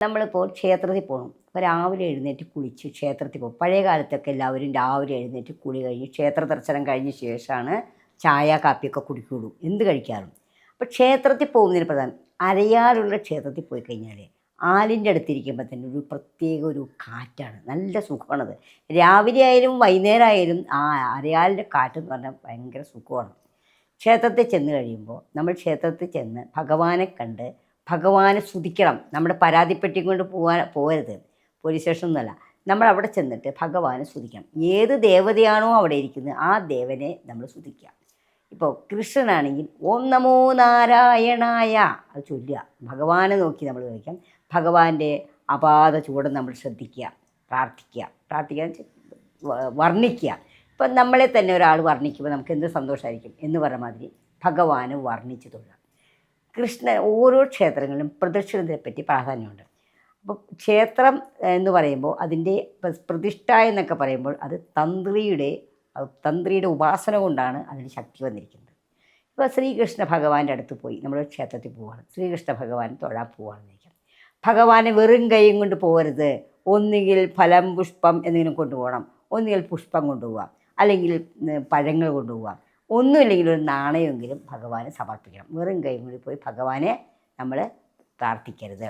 നമ്മളിപ്പോൾ ക്ഷേത്രത്തിൽ പോകണം. അപ്പോൾ രാവിലെ എഴുന്നേറ്റ് കുളിച്ച് ക്ഷേത്രത്തിൽ പോകും. പഴയ കാലത്തൊക്കെ എല്ലാവരും രാവിലെ എഴുന്നേറ്റ് കുളി കഴിഞ്ഞ് ക്ഷേത്ര ദർശനം കഴിഞ്ഞ ശേഷമാണ് ചായ കാപ്പിയൊക്കെ കുടിക്കുകയുള്ളൂ, എന്ത് കഴിക്കാറും. അപ്പോൾ ക്ഷേത്രത്തിൽ പോകുന്നതിന് പ്രധാനം അരയാലുള്ള ക്ഷേത്രത്തിൽ പോയി കഴിഞ്ഞാൽ ആലിൻ്റെ അടുത്തിരിക്കുമ്പോൾ തന്നെ ഒരു പ്രത്യേക ഒരു കാറ്റാണ്, നല്ല സുഖമാണത്. രാവിലെ ആയാലും വൈകുന്നേരം ആയാലും ആ അരയാലിൻ്റെ കാറ്റെന്ന് പറഞ്ഞാൽ ഭയങ്കര സുഖമാണ്. ക്ഷേത്രത്തിൽ ചെന്ന് കഴിയുമ്പോൾ നമ്മൾ ക്ഷേത്രത്തിൽ ചെന്ന് ഭഗവാനെ കണ്ട് ഭഗവാനെ സ്തുതിക്കണം. നമ്മുടെ പരാതിപ്പെട്ടി കൊണ്ട് പോകരുത്, പോലീസ് സ്റ്റേഷനൊന്നുമല്ല. നമ്മൾ അവിടെ ചെന്നിട്ട് ഭഗവാനെ സ്തുതിക്കണം. ഏത് ദേവതയാണോ അവിടെ ഇരിക്കുന്നത് ആ ദേവനെ നമ്മൾ സ്തുതിക്കുക. ഇപ്പോൾ കൃഷ്ണനാണെങ്കിൽ ഓം നമോ നാരായണായ അത് ചൊല്ലുക. ഭഗവാനെ നോക്കി നമ്മൾ ചോദിക്കാം. ഭഗവാന്റെ അപാത ചൂടം നമ്മൾ ശ്രദ്ധിക്കുക, പ്രാർത്ഥിക്കാൻ വർണ്ണിക്കുക. ഇപ്പം നമ്മളെ തന്നെ ഒരാൾ വർണ്ണിക്കുമ്പോൾ നമുക്ക് എന്ത് സന്തോഷമായിരിക്കും എന്ന് പറഞ്ഞ മാതിരി ഭഗവാനെ വർണ്ണിച്ച് തൊഴുക. കൃഷ്ണൻ ഓരോ ക്ഷേത്രങ്ങളിലും പ്രദക്ഷിണത്തെപ്പറ്റി പ്രാധാന്യമുണ്ട്. അപ്പോൾ ക്ഷേത്രം എന്ന് പറയുമ്പോൾ അതിൻ്റെ പ്രതിഷ്ഠ എന്നൊക്കെ പറയുമ്പോൾ അത് തന്ത്രിയുടെ ഉപാസന കൊണ്ടാണ് അതിന് ശക്തി വന്നിരിക്കുന്നത്. ഇപ്പോൾ ശ്രീകൃഷ്ണ ഭഗവാന്റെ അടുത്ത് പോയി നമ്മൾ ക്ഷേത്രത്തിൽ പോവുകയാണ്, ശ്രീകൃഷ്ണ ഭഗവാൻ തൊഴാൻ പോവുകയാണെന്ന് വയ്ക്കാം. ഭഗവാനെ വെറും കൈയും കൊണ്ട് പോകരുത്. ഒന്നുകിൽ ഫലം പുഷ്പം എന്തെങ്കിലും കൊണ്ടുപോകണം, ഒന്നുകിൽ പുഷ്പം കൊണ്ടുപോകാം, അല്ലെങ്കിൽ പഴങ്ങൾ കൊണ്ടുപോകാം. ഒന്നുമില്ലെങ്കിൽ ഒരു നാണയമെങ്കിലും ഭഗവാന് സമർപ്പിക്കണം. വെറും കൈ കൂടി പോയി ഭഗവാനെ നമ്മൾ പ്രാർത്ഥിക്കരുത്.